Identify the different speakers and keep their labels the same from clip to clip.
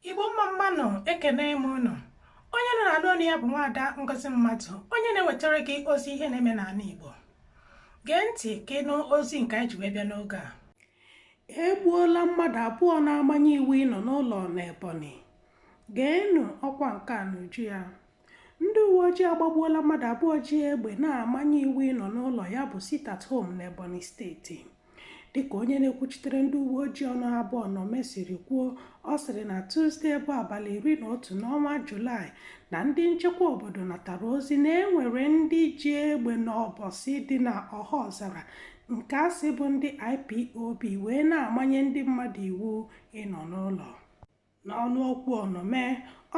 Speaker 1: Igbo mmanụ ekene m unu. Onye nọ n'ala onu ya bụ Nwaada Ngozi Mmadụ, onye na-ewetara gị ozi ihe na-eme n'ala Igbo. Gee ntị ka ịnụ ozi nke anyị ji wee bịa n'oge a. Egbuola mmadụ abụọ na-amanye iwu ịnọ n'ụlọ n'Ebonyi. Geenụ ọkwa nke a n'uju ya. Ndị uwe ojii agbagbuola mmadụ abụọ ji egbe na-amanye iwu ịnọ n'ụlọ ya bụ sit-at-home n'Ebonyi steeti. Dịka onye na-ekwuchitere ndị uwe ojii ọnụ abụọ nọ mesiri kwuo, ọ sịrị na Tuzdee bụ abalị 11 n'ọnwa Julaị na ndị nchekwa obodo natara ozi na enwere ndị ji egbe n'ọbọsị dị na Ọhaọzara nke asị bụ ndị IPOB wee na-amanye ndị mmadụ iwu ịnọ n'ụlọ. N'ọnụ okwu ọnọme,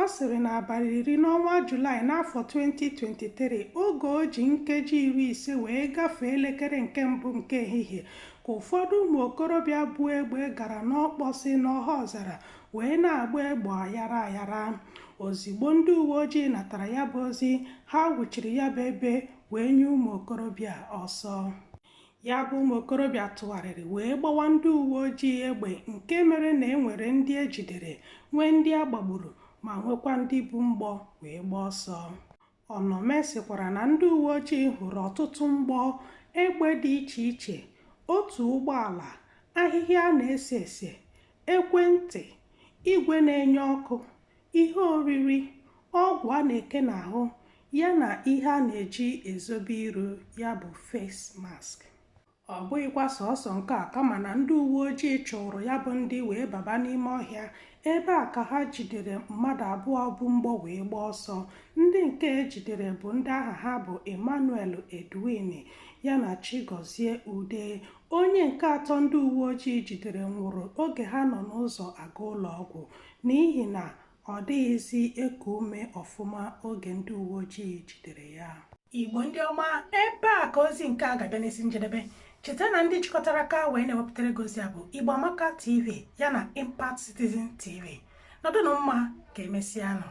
Speaker 1: ọ sịrị na abalị 10 n'ọnwa Julaị n'afọ 2023 oge o ji nkeji 50 wee gafee elekere nke mbụ nke ehihie ka ụfọdụ ụmụ okorobịa bụ egbe gara n'ọkpọsị n'Ọhaọzara wee na-agba egbe ayara ayara. Ozigbo ndị uwe ojii natara ya bụ ozi, ha wuchiri ya bụ ebe wee nye ụmụ okorobịa ọsọ. Ya bụ ụmụ okorobịa tụgharịrị wee gbawa ndị uwe ojii egbe, nke mere na enwere ndị ejidere, nwee ndị agbagburu ma nwekwa ndị bụ mgbọ wee gbaa ọsọ. Ọnọme sịkwara na ndị uwe ojii hụrụ ọtụtụ mgbọ, egbe dị iche iche, otu ụgbọala, ahịhịa na-ese ese, ekwentị, igwe na-enye ọkụ, ihe oriri, ọgwụ a na-eke n'ahụ, ya na ihe a na-eji ezobe iru ya bụ face mask. Ọ bụghịkwa sọsọ nke a, kama na ndị uwe ojii chụrụ ya bụ ndị wee baba n'ime ọhịa. Ebe a ka ha jidere mmadụ abụọ bụ mgbọ wee gbaa ọsọ. Ndị nke ejidere bụ ndị aha ha bụ Emmanuel Edwin ya na Chigozie Ude. Onye nke atọ ndị uwe ojii jidere nwụrụ oge ha nọ n'ụzọ aga ụlọ ọgwụ n'ihi na ọ dịghịzi eku ume ọfụma oge ndị uwe ojii jidere ya. Igbo ndị ọma, ebe a ka ozi nke a ga-abịa n'isi njedebe. Cheta na ndị jikọtara aka wee na-ewepụtara gozi a bụ Igbo Amaka TV ya na Impact Citizen TV. Nọdụnụ mma ka emesịanụ.